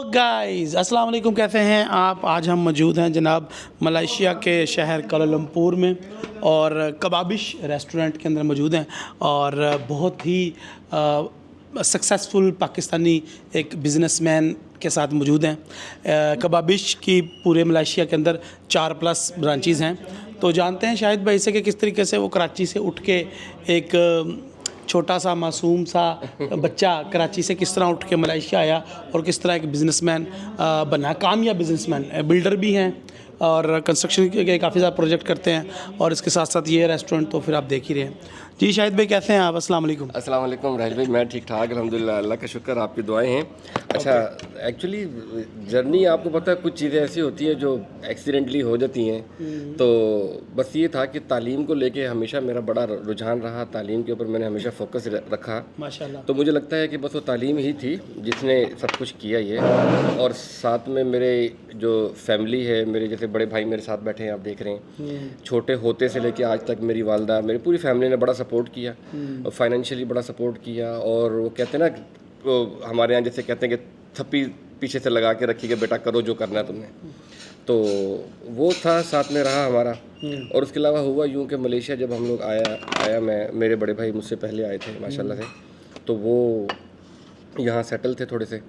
Guys अस्सलाम वालेकुम, कैसे हैं आप। आज हम मौजूद हैं जनाब मलेशिया के शहर कोलालमपुर में और कबाबिश रेस्टोरेंट के अंदर मौजूद हैं और बहुत ही सक्सेसफुल पाकिस्तानी एक बिज़नेसमैन के साथ मौजूद हैं। कबाबिश की पूरे मलेशिया के अंदर 4+ ब्रांचेज़ हैं। तो जानते हैं शाहिद भाई से कि किस तरीके से वो कराची से उठ के एक छोटा सा मासूम सा बच्चा कराची से किस तरह उठ के मलेशिया आया और किस तरह एक बिज़नेसमैन बना, कामयाब बिज़नेसमैन। बिल्डर भी हैं और कंस्ट्रक्शन के काफ़ी ज़्यादा प्रोजेक्ट करते हैं और इसके साथ साथ ये रेस्टोरेंट तो फिर आप देख ही रहे हैं। जी शाहिद भाई, कैसे हैं आप। अस्सलाम वालेकुम। अस्सलाम वालेकुम राहिल भाई, मैं ठीक ठाक अल्हम्दुलिल्लाह, अल्लाह का शुक्र, आपकी दुआएं हैं। अच्छा, एक्चुअली जर्नी आपको पता है कुछ चीज़ें ऐसी होती हैं जो एक्सीडेंटली हो जाती हैं। तो बस ये था कि तालीम को लेके हमेशा मेरा बड़ा रुझान रहा, तालीम के ऊपर मैंने हमेशा फोकस रखा माशाल्लाह। तो मुझे लगता है कि बस वो तालीम ही थी जिसने सब कुछ किया ये। और साथ में मेरे जो फैमिली है, मेरे जैसे बड़े भाई मेरे साथ बैठे हैं, आप देख रहे हैं, छोटे होते से लेके आज तक मेरी वालदा, मेरी पूरी फैमिली ने बड़ा सपोर्ट किया, फाइनेंशियली बड़ा सपोर्ट किया। और वो कहते हैं ना, वो हमारे यहाँ जैसे कहते हैं कि थप्पी पीछे से लगा के रखी कि बेटा करो जो करना है तुमने, तो वो था, साथ में रहा हमारा। और उसके अलावा हुआ यूँ कि मलेशिया जब हम लोग आया मैं, मेरे बड़े भाई मुझसे पहले आए थे माशाल्लाह से, तो वो यहाँ सेटल थे थोड़े से,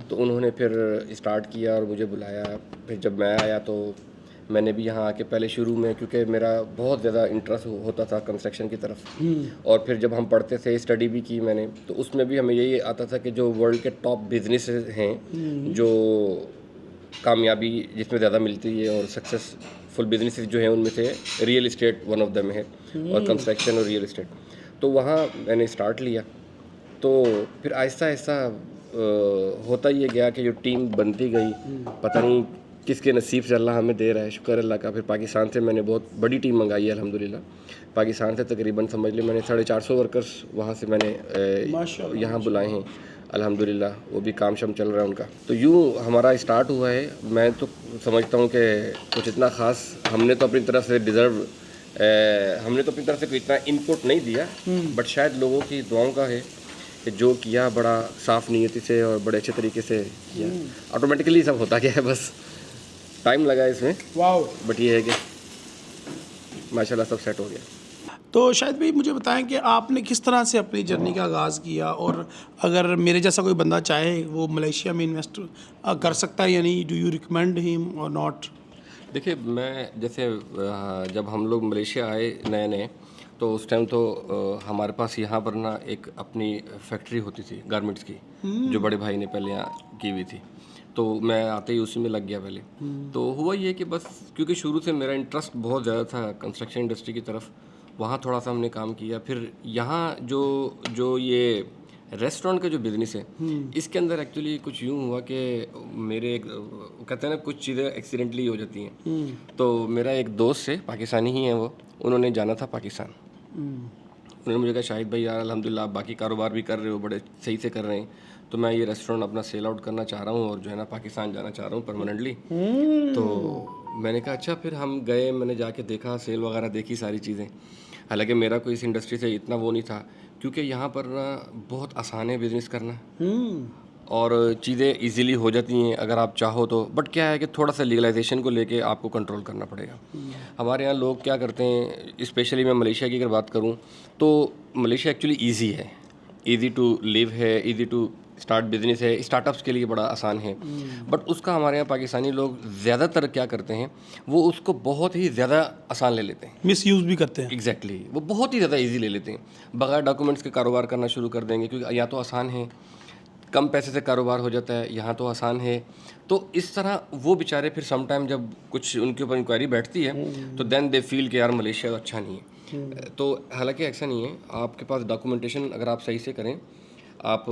तो उन्होंने फिर स्टार्ट किया और मुझे बुलाया। फिर जब मैं आया तो मैंने भी यहाँ आके पहले शुरू में, क्योंकि मेरा बहुत ज़्यादा इंटरेस्ट होता था कंस्ट्रक्शन की तरफ, और फिर जब हम पढ़ते थे स्टडी भी की मैंने, तो उसमें भी हमें यही आता था कि जो वर्ल्ड के टॉप बिजनेस हैं, जो कामयाबी जिसमें ज़्यादा मिलती है और सक्सेसफुल बिजनेस जो हैं, उनमें से real estate one of them है, और कंस्ट्रक्शन और रियल इस्टेट। तो वहाँ मैंने स्टार्ट लिया। तो फिर आहिस्ता आहिस्ता होता ये गया कि जो टीम बनती गई, पता नहीं किसके नसीब से अल्लाह हमें दे रहा है, शुक्र अल्लाह का। फिर पाकिस्तान से मैंने बहुत बड़ी टीम मंगाई है अल्हम्दुलिल्लाह। पाकिस्तान से तकरीबन समझ ली मैंने 450 वर्कर्स वहाँ से मैंने यहाँ बुलाए हैं अल्हम्दुलिल्लाह। वो भी काम शाम चल रहा है उनका। तो यूँ हमारा स्टार्ट हुआ है। मैं तो समझता हूँ कि कुछ इतना ख़ास हमने तो अपनी तरफ से हमने तो अपनी तरफ से कोई इतना इनपुट नहीं दिया, बट शायद लोगों की दुआओं का है कि जो किया बड़ा साफ़ नीयती से और बड़े अच्छे तरीके से किया। ऑटोमेटिकली सब होता गया है, बस टाइम लगा इसमें, वाओ, बट ये है कि माशाल्लाह सब सेट हो गया। तो शायद भाई मुझे बताएं कि आपने किस तरह से अपनी जर्नी का आगाज़ किया, और अगर मेरे जैसा कोई बंदा चाहे वो मलेशिया में इन्वेस्ट कर सकता है या नहीं, डू यू रिकमेंड हिम और नॉट। देखिए, मैं जैसे जब हम लोग मलेशिया आए नए नए, तो उस टाइम तो हमारे पास यहाँ पर ना एक अपनी फैक्ट्री होती थी गारमेंट्स की, जो बड़े भाई ने पहले यहाँ की हुई थी। तो मैं आते ही उसी में लग गया पहले। तो हुआ ये कि बस क्योंकि शुरू से मेरा इंटरेस्ट बहुत ज़्यादा था कंस्ट्रक्शन इंडस्ट्री की तरफ, वहाँ थोड़ा सा हमने काम किया। फिर यहाँ जो ये रेस्टोरेंट का जो बिज़नेस है, इसके अंदर एक्चुअली कुछ यूँ हुआ कि मेरे एक कहते हैं ना, कुछ चीज़ें एक्सीडेंटली हो जाती हैं। तो मेरा एक दोस्त है, पाकिस्तानी ही है वो, उन्होंने जाना था पाकिस्तान। उन्होंने मुझे कहा, शाहिद भाई यार अल्हम्दुलिल्लाह आप बाकी कारोबार भी कर रहे हो, बड़े सही से कर रहे हैं, तो मैं ये रेस्टोरेंट अपना सेल आउट करना चाह रहा हूँ और जो है ना पाकिस्तान जाना चाह रहा हूँ परमानेंटली। तो मैंने कहा अच्छा। फिर हम गए, मैंने जाके देखा, सेल वगैरह देखी, सारी चीज़ें। हालांकि मेरा कोई इस इंडस्ट्री से इतना वो नहीं था, क्योंकि यहाँ पर ना बहुत आसान है बिज़नेस करना और चीज़ें इजीली हो जाती हैं अगर आप चाहो तो। बट क्या है कि थोड़ा सा लीगलाइजेशन को लेके आपको कंट्रोल करना पड़ेगा। हमारे यहाँ लोग क्या करते हैं, स्पेशली मैं मलेशिया की अगर बात करूँ, तो मलेशिया एक्चुअली ईजी है, ईज़ी टू लिव है, ईज़ी टू स्टार्ट बिजनेस है, स्टार्टअप्स के लिए बड़ा आसान है। बट उसका हमारे यहाँ पाकिस्तानी लोग ज़्यादातर क्या करते हैं, वो उसको बहुत ही ज़्यादा आसान ले लेते हैं, मिस यूज़ भी करते हैं। एग्जैक्टली वो बहुत ही ज़्यादा ईजी ले लेते हैं, बगैर डॉक्यूमेंट्स के कारोबार करना शुरू कर देंगे, क्योंकि यहाँ तो आसान है, कम पैसे से कारोबार हो जाता है, यहाँ तो आसान है। तो इस तरह वो बेचारे फिर सम टाइम जब कुछ उनके ऊपर इंक्वायरी बैठती है, तो देन दे फील कि यार मलेशिया अच्छा नहीं है। तो हालांकि ऐसा नहीं है, आपके पास डॉक्यूमेंटेशन अगर आप सही से करें, आप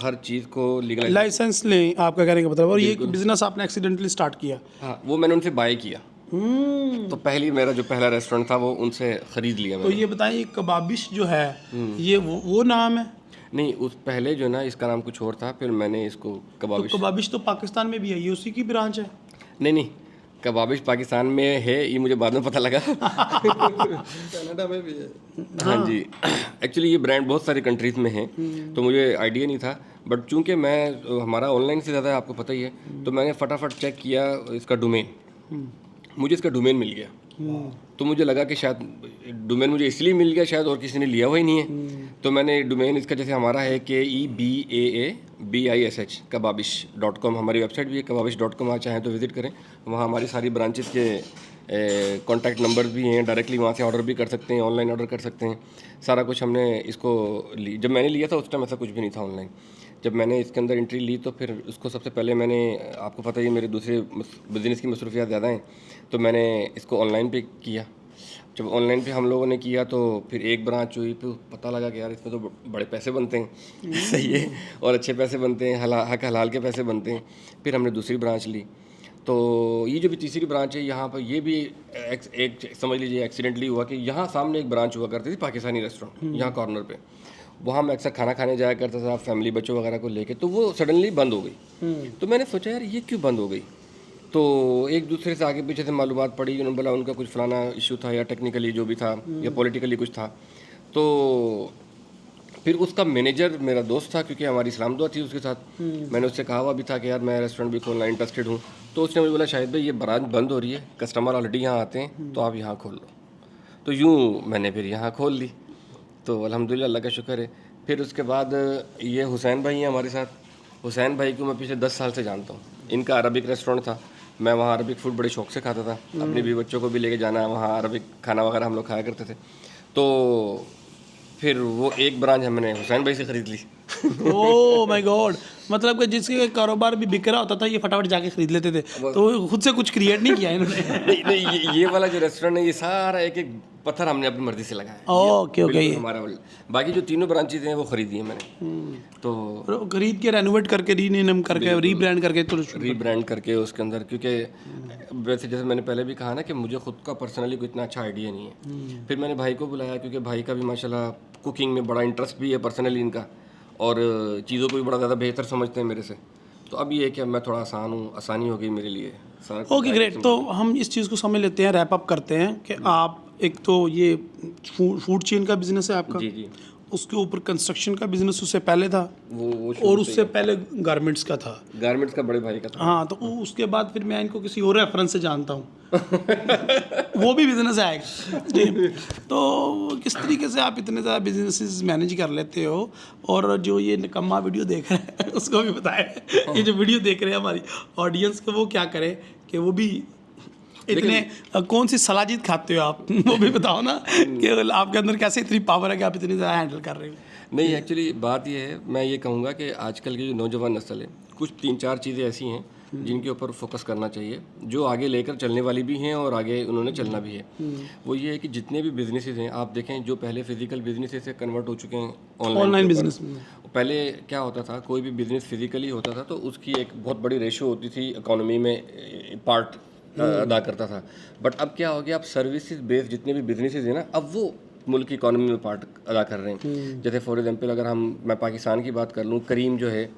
हर चीज़ को लीगल लाइसेंस लें, आपका कहने का मतलब। और ये बिज़नेस आपने एक्सीडेंटली स्टार्ट किया। हाँ, वो मैंने उनसे बाय किया। तो मेरा जो पहला रेस्टोरेंट था वो उनसे ख़रीद लिया मैंने। तो ये बताएं, ये कबाबिश जो है, ये वो नाम है? नहीं, उस पहले जो है ना, इसका नाम कुछ और था, फिर मैंने इसको कबाबिश। तो कबाबिश तो पाकिस्तान में भी है, ये उसी की ब्रांच है? नहीं, कबाबिश पाकिस्तान में है, ये मुझे बाद में पता लगा। कनाडा में भी है। हाँ जी, एक्चुअली ये ब्रांड बहुत सारी कंट्रीज़ में है, तो मुझे आइडिया नहीं था। बट चूंकि मैं हमारा ऑनलाइन से ज़्यादा आपको पता ही है, तो मैंने फटाफट चेक किया इसका डोमेन, मुझे इसका डोमेन मिल गया। तो मुझे लगा कि शायद डोमेन मुझे इसलिए मिल गया, शायद और किसी ने लिया हुआ ही नहीं है। तो मैंने डोमेन इसका, जैसे हमारा है KEBAABISH kababish.com, हमारी वेबसाइट भी है kababish.com, आप चाहें तो विज़िट करें। वहाँ हमारी सारी ब्रांचेस के कॉन्टैक्ट नंबर्स भी हैं, डायरेक्टली वहाँ से ऑर्डर भी कर सकते हैं, ऑनलाइन ऑर्डर कर सकते हैं, सारा कुछ हमने इसको जब मैंने लिया था उस टाइम ऐसा कुछ भी नहीं था ऑनलाइन। जब मैंने इसके अंदर एंट्री ली तो फिर उसको सबसे पहले मैंने, आपको पता ही है मेरे दूसरे बिज़नेस की मसरूफियात ज़्यादा हैं, तो मैंने इसको ऑनलाइन पे किया। जब ऑनलाइन पे हम लोगों ने किया तो फिर एक ब्रांच हुई, फिर पता लगा कि यार इसमें तो बड़े पैसे बनते हैं, सही है, और अच्छे पैसे बनते हैं, हक हलाल के पैसे बनते हैं। फिर हमने दूसरी ब्रांच ली। तो ये जो भी तीसरी ब्रांच है, यहाँ पर ये भी एक समझ लीजिए एक्सीडेंटली हुआ कि यहाँ सामने एक ब्रांच हुआ करती थी पाकिस्तानी रेस्टोरेंट, यहाँ कॉर्नर पे, वहाँ मैं अक्सर खाना खाने जाया करता था फैमिली बच्चों वगैरह को लेके, तो वो सडनली बंद हो गई। तो मैंने सोचा यार ये क्यों बंद हो गई। तो एक दूसरे से आगे पीछे से मालूमात पड़ी, उन्होंने बोला उनका कुछ फलाना इशू था, या टेक्निकली जो भी था, या पॉलिटिकली कुछ था। तो फिर उसका मैनेजर मेरा दोस्त था, क्योंकि हमारी इस्लाम दुआ थी उसके साथ। मैंने उससे कहा हुआ भी था कि यार मैं रेस्टोरेंट भी खोलना इंटरेस्टेड हूँ। तो उसने मुझे बोला शाहिद भाई ये ब्रांच बंद हो रही है, कस्टमर ऑलरेडी यहाँ आते हैं, तो आप यहाँ खोल लो। तो यूँ मैंने फिर यहाँ खोल ली। तो अल्हम्दुलिल्लाह अल्लाह का शुक्र है। फिर उसके बाद ये हुसैन भाई हैं हमारे साथ। हुसैन भाई को मैं पिछले 10 साल से जानता हूँ। इनका अरबिक रेस्टोरेंट था, मैं वहाँ अरबिक फूड बड़े शौक से खाता था, अपने भी बच्चों को भी लेके जाना, वहाँ अरबिक खाना वगैरह हम लोग खाया करते थे। तो फिर वो एक ब्रांच हमने हुसैन भाई से ख़रीद ली। ओह माय गॉड, मतलब कि जिसके कारोबार भी बिक रहा होता था ये फटाफट जाके खरीद लेते थे, तो खुद से कुछ क्रिएट नहीं किया इन्होंने। नहीं, ये वाला जो रेस्टोरेंट है ये सारा एक एक पत्थर हमने अपनी मर्जी से लगाया। Okay okay. हमारा बाकी जो तीनों ब्रांचेज हैं वो खरीदी है मैंने। तो खरीद के रेनोवेट करके, रीनेम करके, रीब्रांड करके, तो रीब्रांड करके उसके अंदर, क्योंकि वैसे जैसे मैंने पहले भी कहा ना कि मुझे खुद का पर्सनली कोई इतना अच्छा आइडिया नहीं है। फिर मैंने भाई को बुलाया, क्योंकि भाई का भी माशाल्लाह कुकिंग में बड़ा इंटरेस्ट भी है पर्सनली इनका, और चीज़ों को भी बड़ा ज़्यादा बेहतर समझते हैं मेरे से। तो अब ये है कि मैं थोड़ा आसानी हो गई मेरे लिए सारा। Okay great. तो हम इस चीज़ को समझ लेते हैं, रैप अप करते हैं कि आप एक तो ये फूड चेन का बिजनेस है आपका, जी, उसके ऊपर कंस्ट्रक्शन का बिजनेस उससे पहले था, वो और उससे पहले गारमेंट्स का था। गारमेंट्स का बड़े भाई का था। हाँ, तो उसके बाद फिर मैं इनको किसी और रेफरेंस से जानता हूँ। वो भी बिजनेस आएगा जी। तो किस तरीके से आप इतने ज़्यादा बिजनेसेस मैनेज कर लेते हो, और जो ये निकम्मा वीडियो देख रहे हैं उसको भी बताएं, ये जो वीडियो देख रहे हैं हमारी ऑडियंस को, वो क्या करे कि वो भी इतने कौन सी सलाजित खाते हो आप, वो भी बताओ ना कि आपके अंदर कैसे इतनी पावर है कि आप इतनी ज़्यादा हैंडल कर रहे हो। नहीं, एक्चुअली बात ये है, मैं ये कहूँगा कि आजकल की जो नौजवान नस्ल है, कुछ 3-4 चीज़ें ऐसी हैं जिनके ऊपर फोकस करना चाहिए, जो आगे लेकर चलने वाली भी हैं और आगे उन्होंने चलना भी है। वो ये है कि जितने भी बिजनेसेस हैं, आप देखें जो पहले फिजिकल बिजनेसेस से कन्वर्ट हो चुके हैं ऑनलाइन बिजनेस में। पहले क्या होता था, कोई भी बिजनेस फिजिकली होता था तो उसकी एक बहुत बड़ी रेशो होती थी, इकोनॉमी में पार्ट अदा करता था। बट अब क्या हो गया, अब सर्विसेज बेस्ड जितने भी बिजनेसेस हैं ना, अब वो मुल्क की इकोनॉमी में पार्ट अदा कर रहे हैं। जैसे फॉर एग्जांपल अगर मैं पाकिस्तान की बात कर लूँ, करीम जो है,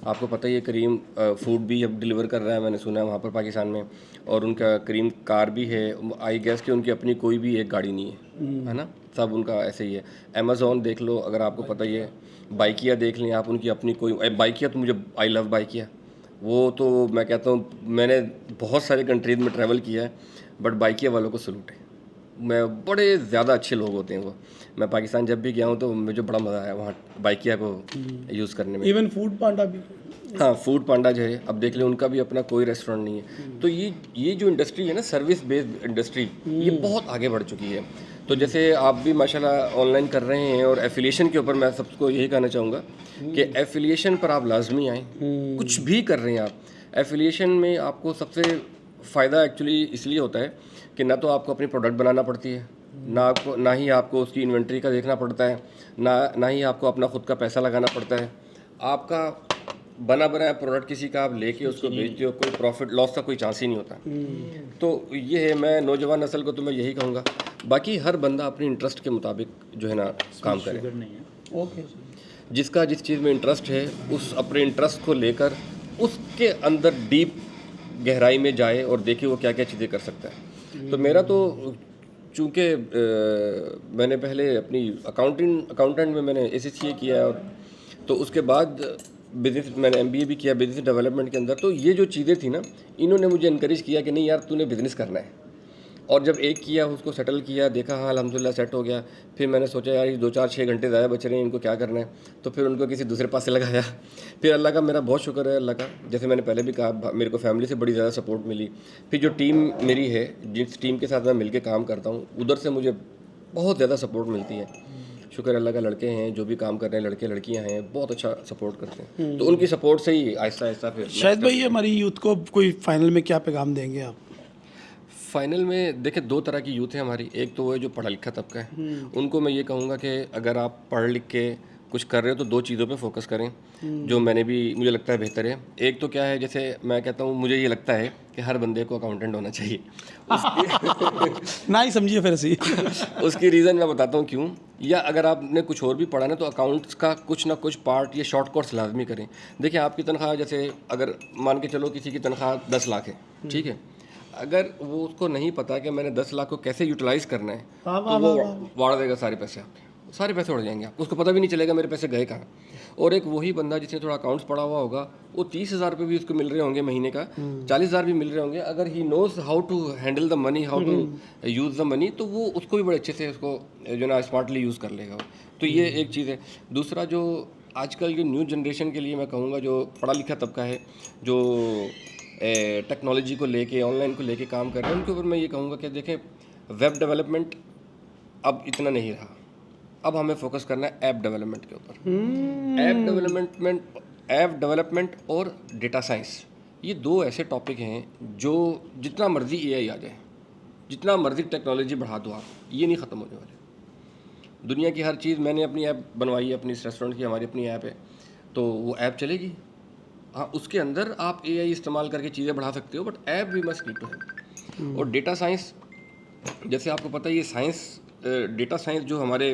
आपको पता ही है करीम फूड भी अब डिलीवर कर रहा है, मैंने सुना है वहाँ पर पाकिस्तान में, और उनका करीम कार भी है। आई गेस कि उनकी अपनी कोई भी एक गाड़ी नहीं है ना, सब उनका ऐसे ही है। अमेज़ॉन देख लो, अगर आपको पता ही है, बाइकिया देख लें आप, उनकी अपनी कोई बाइकिया, तो मुझे आई लव बाइकिया, वो तो मैं कहता हूँ, मैंने बहुत सारे कंट्रीज में ट्रैवल किया है, बट बाइकिया वालों को सलूट है। मैं बड़े ज़्यादा अच्छे लोग होते हैं वो। मैं पाकिस्तान जब भी गया हूँ तो मुझे बड़ा मज़ा आया वहाँ बाइकिया को यूज़ करने में। इवन फूड पांडा भी, हाँ, फूड पांडा जो है, अब देख लें उनका भी अपना कोई रेस्टोरेंट नहीं है। तो ये जो इंडस्ट्री है ना, सर्विस बेस्ड इंडस्ट्री, ये बहुत आगे बढ़ चुकी है। तो जैसे आप भी माशाल्लाह ऑनलाइन कर रहे हैं, और एफिलिएशन के ऊपर मैं सबको यही कहना चाहूँगा कि एफिलिएशन पर आप लाजमी आएँ। कुछ भी कर रहे हैं आप, एफिलिएशन में आपको सबसे फ़ायदा एक्चुअली इसलिए होता है कि ना तो आपको अपनी प्रोडक्ट बनाना पड़ती है, ना ही आपको उसकी इन्वेंट्री का देखना पड़ता है, ना ही आपको अपना खुद का पैसा लगाना पड़ता है। आपका बना बनाया प्रोडक्ट किसी का आप लेके उसको बेचते हो, कोई प्रॉफिट लॉस का कोई चांस ही नहीं होता। तो ये है, मैं नौजवान नस्ल को तो मैं यही कहूँगा। बाकी हर बंदा अपने इंटरेस्ट के मुताबिक जो है ना काम करे। ओके, जिसका जिस चीज़ में इंटरेस्ट है, उस अपने इंटरेस्ट को लेकर उसके अंदर डीप गहराई में जाए और देखे वो क्या क्या चीज़ें कर सकता है। तो मेरा तो चूँकि मैंने पहले अपनी अकाउंटेंट में मैंने ACCA किया और तो उसके बाद बिज़नेस मैंने MBA भी किया बिज़नेस डेवलपमेंट के अंदर। तो ये जो चीज़ें थी ना, इन्होंने मुझे इनकरेज किया कि नहीं यार तूने बिज़नेस करना है। और जब एक किया उसको सेटल किया, देखा हाँ अल्हम्दुलिल्लाह सेट हो गया। फिर मैंने सोचा यार ये 2-4-6 घंटे ज़्यादा बच रहे हैं, इनको क्या करना है, तो फिर उनको किसी दूसरे पास से लगाया। फिर अल्लाह का मेरा बहुत शुक्र है अल्लाह का, जैसे मैंने पहले भी कहा मेरे को फैमिली से बड़ी ज़्यादा सपोर्ट मिली। फिर जो टीम मेरी है, जिस टीम के साथ मैं मिल के काम करता हूँ, उधर से मुझे बहुत ज़्यादा सपोर्ट मिलती है। शुक्र अल्लाह का, लड़के हैं जो भी काम कर रहे हैं, लड़के लड़कियां हैं, बहुत अच्छा सपोर्ट करते हैं। तो उनकी सपोर्ट से ही आहिस्ता आहिस्ता फिर शायद भाई हमारी यूथ को कोई फाइनल में क्या पैगाम देंगे आप? फाइनल में देखिए 2 तरह की यूथ है हमारी। एक तो वो है जो पढ़ा लिखा तबका है, उनको मैं ये कहूँगा कि अगर आप पढ़ लिख के कुछ कर रहे हो तो 2 चीज़ों पे फोकस करें, जो मुझे लगता है बेहतर है। एक तो क्या है, जैसे मैं कहता हूँ मुझे ये लगता है कि हर बंदे को अकाउंटेंट होना चाहिए। ना ही समझिए फिर सी उसकी रीज़न मैं बताता हूँ क्यों। या अगर आपने कुछ और भी पढ़ा ना तो अकाउंट्स का कुछ ना कुछ पार्ट या शॉर्ट कोर्स लाजमी करें। देखिए आपकी तनख्वाह, जैसे अगर मान के चलो किसी की तनख्वाह 10 लाख है, ठीक है, अगर वो उसको नहीं पता कि मैंने 10 लाख को कैसे यूटिलाइज करना है, तो वो वाड़ देगा सारे पैसे आपके, सारे पैसे उड़ जाएंगे आपको, उसको पता भी नहीं चलेगा मेरे पैसे गए कहाँ। और एक वही बंदा जिसने थोड़ा अकाउंट्स पढ़ा हुआ होगा, वो 30,000 रुपये भी उसको मिल रहे होंगे महीने का, 40,000 भी मिल रहे होंगे, अगर he knows how to handle the money, how to use the money, तो वो उसको भी बड़े अच्छे से उसको जो ना स्मार्टली यूज़ कर लेगा। तो ये एक चीज़ है। दूसरा जो आजकल की न्यू जनरेशन के लिए मैं कहूँगा, जो पढ़ा लिखा तबका है, जो टेक्नोलॉजी को लेके ऑनलाइन को लेके काम कर रहे हैं, उनके ऊपर मैं ये कहूँगा कि देखें वेब डेवलपमेंट अब इतना नहीं रहा, अब हमें फोकस करना है ऐप डेवलपमेंट के ऊपर। ऐप डेवलपमेंट और डेटा साइंस, ये 2 ऐसे टॉपिक हैं जो जितना मर्जी AI आ जाए, जितना मर्जी टेक्नोलॉजी बढ़ा दो आप, ये नहीं ख़त्म होने वाले। दुनिया की हर चीज़, मैंने अपनी ऐप बनवाई है, अपनी इस रेस्टोरेंट की हमारी अपनी ऐप है, तो वो ऐप चलेगी। हाँ, उसके अंदर आप AI इस्तेमाल करके चीज़ें बढ़ा सकते हो, but app we must need to have. और डेटा साइंस, जैसे आपको पता है ये साइंस, डेटा साइंस जो हमारे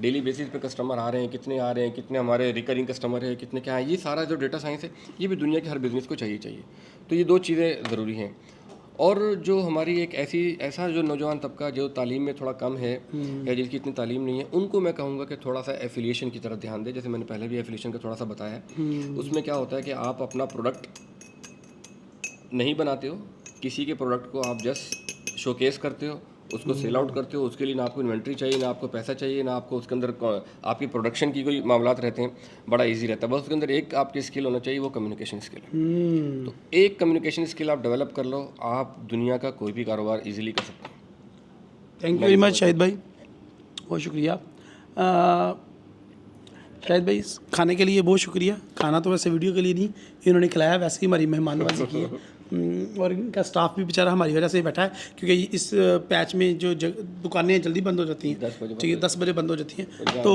डेली बेसिस पे कस्टमर आ रहे हैं, कितने आ रहे हैं, कितने हमारे रिकरिंग कस्टमर है, कितने क्या है, ये सारा जो डेटा साइंस है, ये भी दुनिया के हर बिज़नेस को चाहिए। तो ये 2 चीज़ें ज़रूरी हैं। और जो हमारी एक ऐसा जो नौजवान तबका जो तालीम में थोड़ा कम है या जिसकी इतनी तालीम नहीं है, उनको मैं कहूँगा कि थोड़ा सा एफिलिएशन की तरफ ध्यान दें। जैसे मैंने पहले भी एफिलिएशन का थोड़ा सा बताया है। उसमें क्या होता है कि आप अपना प्रोडक्ट नहीं बनाते हो, किसी के प्रोडक्ट को आप जस्ट शोकेस करते हो, उसको सेल आउट करते हो। उसके लिए ना आपको इन्वेंट्री चाहिए, ना आपको पैसा चाहिए, ना आपको उसके अंदर आपकी प्रोडक्शन की कोई मामलात रहते हैं, बड़ा इजी रहता है। बस उसके अंदर एक आपकी स्किल होना चाहिए, वो कम्युनिकेशन स्किल है। तो एक कम्युनिकेशन स्किल आप डेवलप कर लो, आप दुनिया का कोई भी कारोबार इजीली कर सकते हैं। Thank you very much Shahid भाई, बहुत शुक्रिया। शाहिद भाई खाने के लिए बहुत शुक्रिया। खाना तो वैसे वीडियो के लिए नहीं, इन्होंने खिलाया, वैसे ही हमारी मेहमान नवाजी की है। और इनका स्टाफ भी बेचारा हमारी वजह से ही बैठा है, क्योंकि इस पैच में जो दुकानें जल्दी बंद हो जाती हैं, ठीक है, 10 बजे बंद हो जाती हैं, तो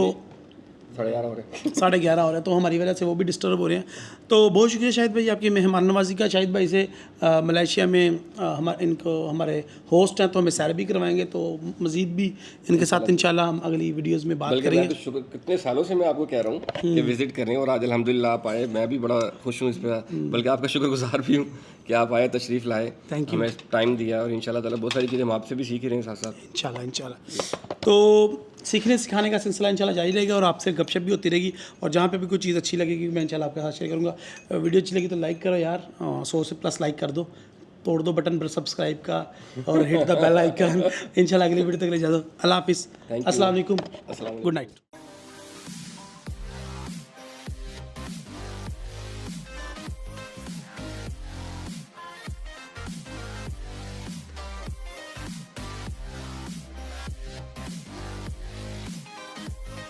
11:30 हो रहे हैं, 11:30 हो रहा है, तो हमारी वजह से वो भी डिस्टर्ब हो रहे हैं। तो बहुत शुक्रिया शाहिद भाई आपकी मेहमान नवाजी का। शाहिद भाई से मलेशिया में हमारे होस्ट हैं, तो हमें सैर भी करवाएंगे, तो मज़ीद भी इनके साथ इंशाल्लाह हम अगली वीडियोस में बात करेंगे। तो शुक्र, कितने सालों से मैं आपको कह रहा हूँ कि विजिट करें, और आज अल्हम्दुलिल्लाह आप आए, मैं भी बड़ा खुश हूँ इस पर, बल्कि आपका शुक्रगुजार भी हूँ कि आप आए, तशरीफ़ लाए, थैंक यू, हमें टाइम दिया, और इंशाल्लाह ताला बहुत सारी चीज़ें हम आपसे भी सीख ही रहे हैं साथ साथ इंशाल्लाह। तो सीखने सिखाने का सिलसिला इंशाल्लाह जारी रहेगा, और आपसे गपशप भी होती रहेगी, और जहाँ पे भी कोई चीज़ अच्छी लगेगी मैं इंशाल्लाह आपके साथ शेयर करूँगा। वीडियो अच्छी लगी तो लाइक करो यार, 100 से प्लस लाइक कर दो, तोड़ दो बटन पर सब्सक्राइब का, और हिट द बेल आइकन। इंशाल्लाह अगली वीडियो तक ले जा दो। अल्लाह हाफिज़, अस्सलाम वालेकुम, गुड नाइट।